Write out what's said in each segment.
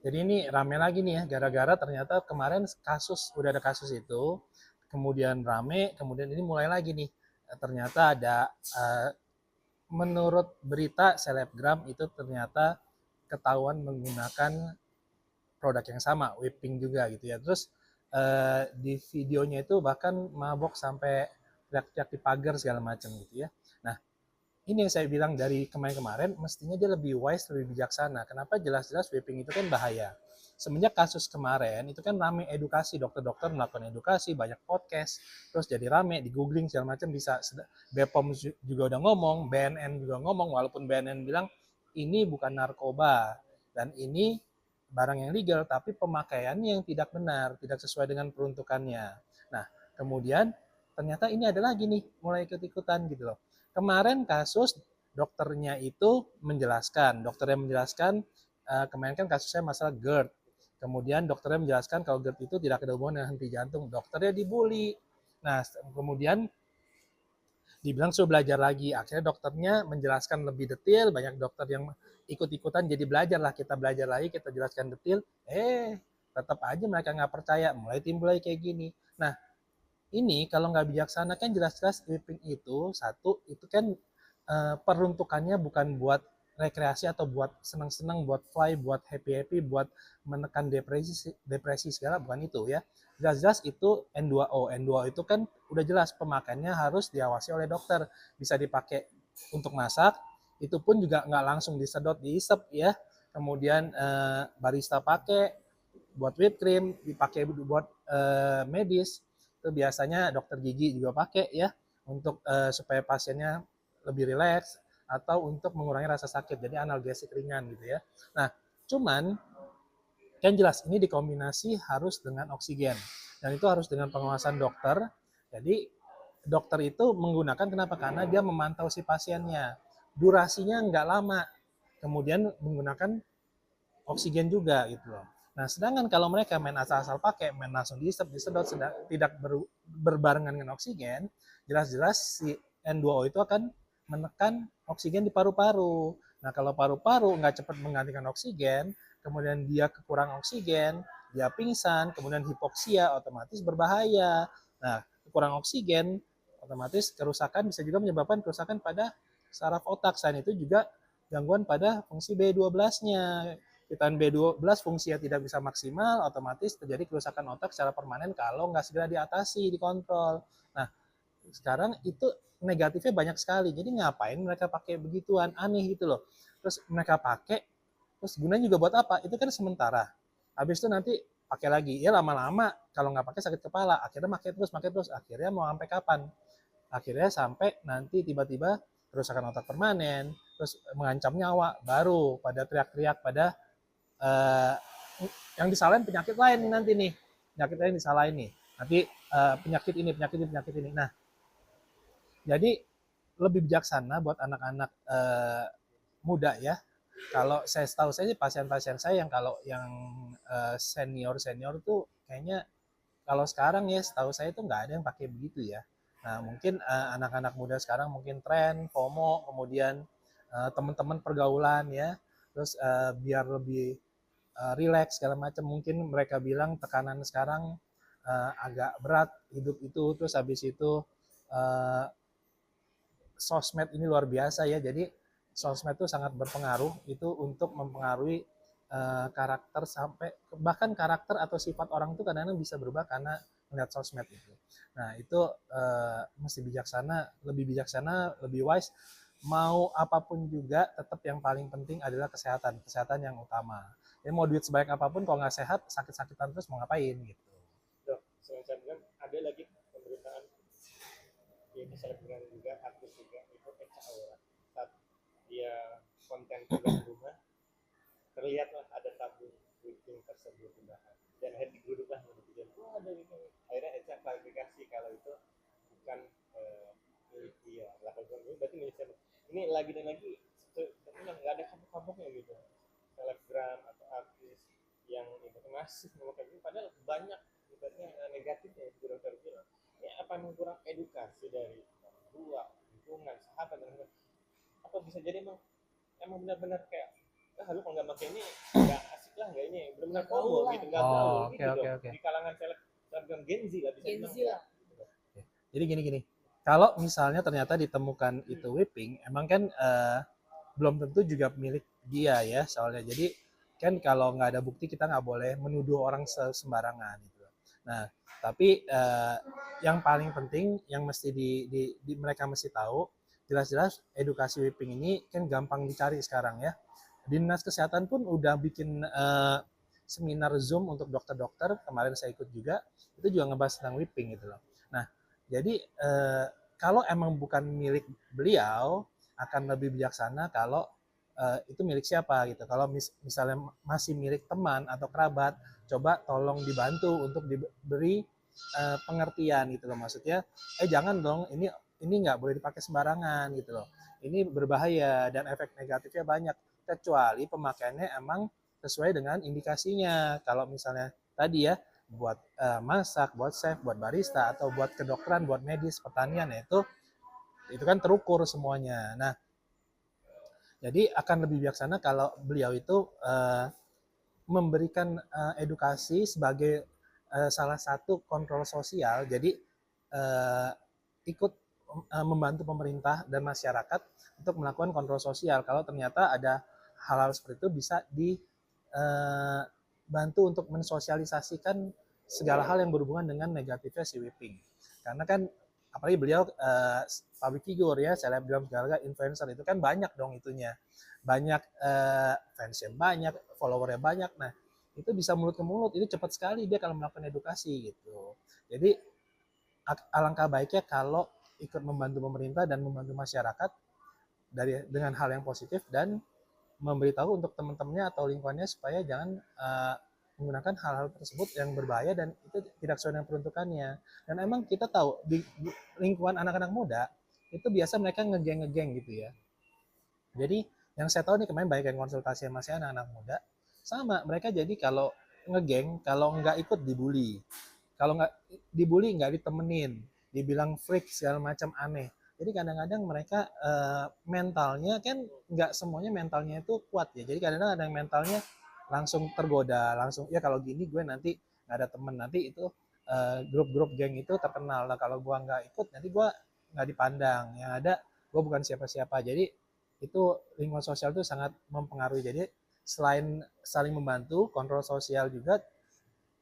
Jadi ini rame lagi nih ya, gara-gara ternyata kemarin udah ada kasus itu, kemudian rame, kemudian ini mulai lagi nih. Ternyata ada, menurut berita selebgram itu ternyata ketahuan menggunakan produk yang sama, whipping juga gitu ya. Terus di videonya itu bahkan mabok sampai teriak-teriak di pagar segala macam gitu ya. Nah, ini yang saya bilang dari kemarin-kemarin, mestinya dia lebih wise, lebih bijaksana. Kenapa? Jelas-jelas vaping itu kan bahaya. Semenjak kasus kemarin, itu kan rame edukasi, dokter-dokter melakukan edukasi, banyak podcast, terus jadi rame, di googling segala macam bisa. BPOM juga udah ngomong, BNN juga ngomong, walaupun BNN bilang ini bukan narkoba, dan ini barang yang legal, tapi pemakaiannya yang tidak benar, tidak sesuai dengan peruntukannya. Nah, kemudian ternyata ini ada lagi nih, mulai ikut-ikutan gitu loh. Kemarin kasus dokternya menjelaskan kemarin kan kasusnya masalah GERD. Kemudian dokternya menjelaskan kalau GERD itu tidak ada hubungan dengan henti jantung. Dokternya dibully. Nah, kemudian dibilang suruh belajar lagi. Akhirnya dokternya menjelaskan lebih detail, banyak dokter yang ikut-ikutan jadi belajar lah, kita belajar lagi, kita jelaskan detail. Tetap aja mereka nggak percaya, mulai timbul lagi kayak gini. Nah, ini kalau nggak bijaksana kan jelas-jelas vaping itu satu itu kan peruntukannya bukan buat rekreasi atau buat senang-senang, buat fly, buat happy-happy, buat menekan depresi depresi segala, bukan itu ya. Jelas-jelas itu N2O. N2O itu kan udah jelas pemakaiannya harus diawasi oleh dokter. Bisa dipakai untuk masak, itu pun juga nggak langsung disedot, diisep ya. Kemudian barista pakai buat whipped cream, dipakai buat medis. Itu biasanya dokter gigi juga pakai ya untuk supaya pasiennya lebih rileks atau untuk mengurangi rasa sakit. Jadi analgesik ringan gitu ya. Nah, cuman kan jelas ini dikombinasi harus dengan oksigen dan itu harus dengan pengawasan dokter. Jadi dokter itu menggunakan kenapa? Karena dia memantau si pasiennya. Durasinya nggak lama. Kemudian menggunakan oksigen juga gitu loh. Nah, sedangkan kalau mereka main asal-asal pakai, main langsung diisep, disedot, tidak berbarengan dengan oksigen, jelas-jelas si N2O itu akan menekan oksigen di paru-paru. Nah, kalau paru-paru nggak cepat menggantikan oksigen, kemudian dia kekurangan oksigen, dia pingsan, kemudian hipoksia, otomatis berbahaya. Nah, kekurangan oksigen, otomatis kerusakan bisa juga menyebabkan kerusakan pada saraf otak. Selain itu juga gangguan pada fungsi B12-nya. Vitamin B12 fungsinya tidak bisa maksimal, otomatis terjadi kerusakan otak secara permanen kalau nggak segera diatasi, dikontrol. Nah, sekarang itu negatifnya banyak sekali. Jadi ngapain mereka pakai begituan? Aneh gitu loh. Terus mereka pakai, terus gunanya juga buat apa? Itu kan sementara. Habis itu nanti pakai lagi. Ya lama-lama kalau nggak pakai sakit kepala. Akhirnya pakai terus. Akhirnya mau sampai kapan? Akhirnya sampai nanti tiba-tiba kerusakan otak permanen, terus mengancam nyawa, baru pada teriak-teriak pada uh, yang disalahin penyakit lain nanti nih, penyakit lain disalahin nih nanti, penyakit ini. Nah, jadi lebih bijaksana buat anak-anak muda ya. Kalau saya tahu saya sih pasien-pasien saya yang kalau yang senior tuh kayaknya kalau sekarang ya setahu saya tuh nggak ada yang pakai begitu ya. Nah, mungkin anak-anak muda sekarang mungkin tren FOMO, kemudian teman-teman pergaulan ya, terus biar lebih relax segala macam, mungkin mereka bilang tekanan sekarang agak berat hidup itu, terus habis itu uh, sosmed ini luar biasa ya, jadi sosmed itu sangat berpengaruh itu untuk mempengaruhi karakter, sampai bahkan karakter atau sifat orang itu kadang-kadang bisa berubah karena melihat sosmed itu. Nah, itu mesti bijaksana, lebih wise. Mau apapun juga tetap yang paling penting adalah kesehatan yang utama. Jadi mau duit sebaik apapun kalau nggak sehat, sakit-sakitan terus mau ngapain gitu. Dok, semacam ada lagi pemberitaan yaitu selebgram juga, artis juga, itu Echa Aura. Saat dia konten keluar rumah, terlihatlah ada tabung puting tersebut di bahan. Dan akhirnya digeruduk lah kemudian, wah ada ini. Akhirnya Echa klarifikasi kalau itu bukan milik dia. Lah kalau ini berarti milik siapa? Ini lagi dan lagi nggak ada kapok-kapoknya gitu. Selebgram atau artis yang itu masih memakai ini, padahal banyak ibaratnya negatifnya itu dokter bilang. Ya apa memang kurang edukasi dari orang tua, lingkungan, sahabat dan apa bisa jadi emang benar-benar kayak lu kalau nggak pakai ini nggak asik lah nggak ini benar-benar Gaul FOMO lah. gitu, nggak Oh, gaul oke, gitu oke, dong. oke. Di kalangan selebgram Gen Z lah bisa Gen bilang Z ya. lah. Jadi gini, kalau misalnya ternyata ditemukan itu whipping, emang kan belum tentu juga milik dia ya soalnya. Jadi kan kalau nggak ada bukti kita nggak boleh menuduh orang sembarangan gitu. Nah, tapi yang paling penting yang mesti mereka mesti tahu, jelas-jelas edukasi whipping ini kan gampang dicari sekarang ya. Dinas Kesehatan pun udah bikin seminar Zoom untuk dokter-dokter, kemarin saya ikut juga, itu juga ngebahas tentang whipping gitu loh. Nah, jadi kalau emang bukan milik beliau, akan lebih bijaksana kalau itu milik siapa gitu. Kalau misalnya masih milik teman atau kerabat, coba tolong dibantu untuk diberi pengertian gitu loh. Maksudnya, jangan dong, ini nggak boleh dipakai sembarangan gitu loh. Ini berbahaya dan efek negatifnya banyak, kecuali pemakaiannya emang sesuai dengan indikasinya. Kalau misalnya tadi ya, buat masak, buat chef, buat barista, atau buat kedokteran, buat medis, pertanian, ya itu kan terukur semuanya. Nah, jadi akan lebih bijaksana kalau beliau itu memberikan edukasi sebagai salah satu kontrol sosial. Jadi ikut membantu pemerintah dan masyarakat untuk melakukan kontrol sosial. Kalau ternyata ada hal-hal seperti itu bisa dibantu untuk mensosialisasikan segala hal yang berhubungan dengan negatifnya si whipping. Karena kan apalagi beliau public figure ya, selebgram segala influencer itu kan banyak dong itunya. Banyak fansnya banyak, followernya banyak. Nah, itu bisa mulut ke mulut, itu cepat sekali dia kalau melakukan edukasi gitu. Jadi alangkah baiknya kalau ikut membantu pemerintah dan membantu masyarakat dengan hal yang positif dan memberitahu untuk teman-temannya atau lingkungannya supaya jangan menggunakan hal-hal tersebut yang berbahaya dan itu tidak sesuai dengan peruntukannya. Dan emang kita tahu di lingkungan anak-anak muda itu biasa mereka ngegeng gitu ya. Jadi yang saya tahu nih kemarin banyak yang konsultasi sama saya anak-anak muda, sama mereka jadi kalau ngegeng, kalau nggak ikut dibully. Kalau nggak dibully nggak ditemenin, dibilang freak segala macam aneh. Jadi kadang-kadang mereka mentalnya kan nggak semuanya mentalnya itu kuat ya. Jadi kadang-kadang ada yang mentalnya langsung tergoda, langsung ya kalau gini gue nanti nggak ada temen, nanti itu grup-grup geng itu terkenal. Nah kalau gue nggak ikut nanti gue nggak dipandang. Yang ada gue bukan siapa-siapa. Jadi itu lingkungan sosial itu sangat mempengaruhi. Jadi selain saling membantu, kontrol sosial juga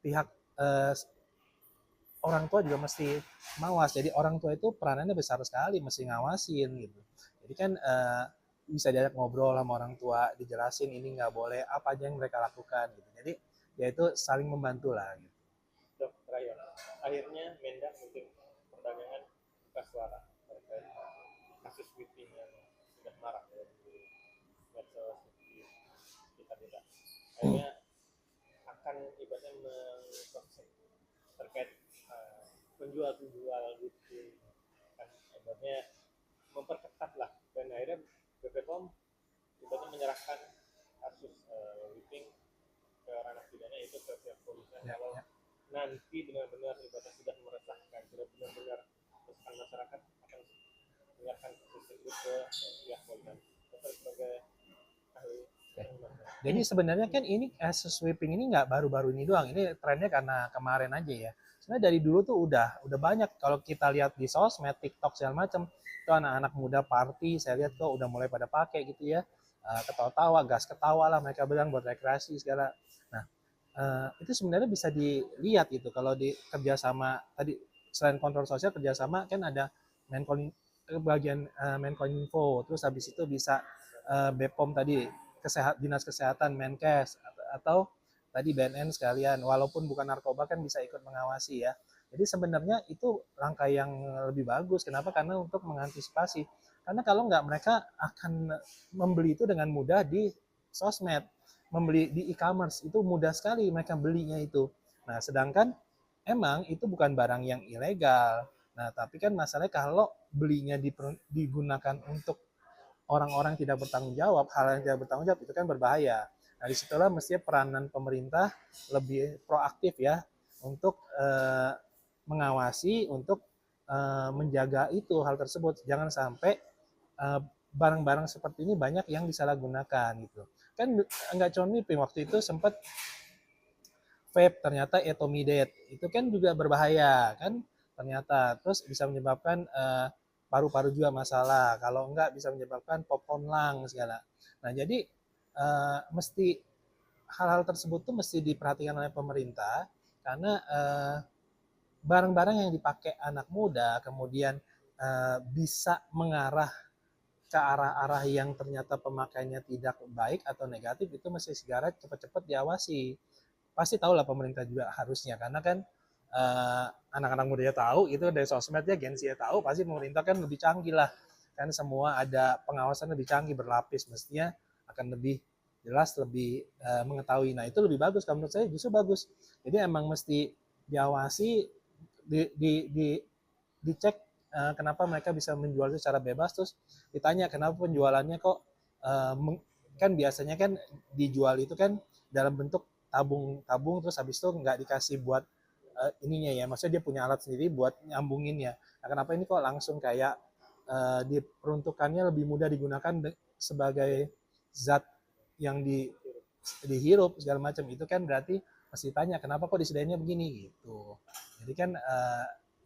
pihak orang tua juga mesti mawas. Jadi orang tua itu peranannya besar sekali, mesti ngawasin gitu. Jadi kan bisa diajak ngobrol sama orang tua, dijelasin ini nggak boleh, apa aja yang mereka lakukan gitu. Jadi ya itu saling membantu lah. Gitu. Dok, terakhir, akhirnya Mendak mungkin perdagangan buka suara terkait kasus whipping yang sudah marak ya di medsos kita tidak. Akhirnya akan ibaratnya mengkonsep terkait penjual-penjual whipping kan ibaratnya memperketat lah dan akhirnya BPOM ibaratnya menyerahkan kasus whipping ke ranah pidana itu ke pihak polisian Ya, kalau ya. nanti benar-benar ibaratnya sudah meresahkan, sudah benar-benar meresahkan masyarakat akan menyerahkan kasus tersebut ke pihak polisian. Dokter sebagai ahli. Jadi sebenarnya kan ini kasus sweeping ini nggak baru-baru ini doang. Ini trennya karena kemarin aja ya. Sebenarnya dari dulu tuh udah banyak. Kalau kita lihat di sosmed, TikTok segala macam, itu anak-anak muda party, saya lihat kok udah mulai pada pakai gitu ya. Ketawa-tawa, gas ketawa lah mereka bilang buat rekreasi segala. Nah, itu sebenarnya bisa dilihat gitu. Kalau di kerjasama tadi selain kontrol sosial kerjasama kan ada bagian Menkominfo, terus habis itu bisa BPOM tadi dinas kesehatan Menkes atau tadi BNN sekalian walaupun bukan narkoba kan bisa ikut mengawasi ya. Jadi sebenarnya itu langkah yang lebih bagus. Kenapa? Karena untuk mengantisipasi. Karena kalau nggak mereka akan membeli itu dengan mudah di sosmed, membeli di e-commerce itu mudah sekali mereka belinya itu. Nah sedangkan emang itu bukan barang yang ilegal. Nah tapi kan masalahnya kalau belinya digunakan untuk orang-orang tidak bertanggung jawab, hal yang tidak bertanggung jawab itu kan berbahaya. Nah, disitulah mestinya peranan pemerintah lebih proaktif ya untuk mengawasi, untuk menjaga itu hal tersebut. Jangan sampai barang-barang seperti ini banyak yang disalahgunakan gitu. Kan nggak cuma MIPIM, waktu itu sempat vape ternyata etomidate, itu kan juga berbahaya kan ternyata, terus bisa menyebabkan paru-paru juga masalah, kalau enggak bisa menyebabkan popcorn lung segala. Nah jadi mesti hal-hal tersebut tuh mesti diperhatikan oleh pemerintah, karena barang-barang yang dipakai anak muda kemudian bisa mengarah ke arah-arah yang ternyata pemakaiannya tidak baik atau negatif, itu mesti segera cepat-cepat diawasi. Pasti tahu lah pemerintah juga harusnya, karena kan anak-anak muda ya tahu, itu dari sosmed ya, Gen Z ya tahu, pasti pemerintah kan lebih canggih lah, kan semua ada pengawasan lebih canggih berlapis, mestinya akan lebih jelas, lebih mengetahui. Nah itu lebih bagus, kalau menurut saya justru bagus. Jadi emang mesti diawasi, di dicek kenapa mereka bisa menjual itu secara bebas, terus ditanya kenapa penjualannya kok kan biasanya kan dijual itu kan dalam bentuk tabung-tabung, terus habis itu nggak dikasih buat ininya ya, maksudnya dia punya alat sendiri buat nyambunginnya. Nah, kenapa ini kok langsung kayak diperuntukannya lebih mudah digunakan sebagai zat yang dihirup segala macam, itu kan berarti mesti tanya kenapa kok disediainnya begini gitu. Jadi kan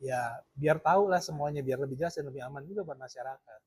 ya biar tahu lah semuanya, biar lebih jelas dan lebih aman juga buat masyarakat.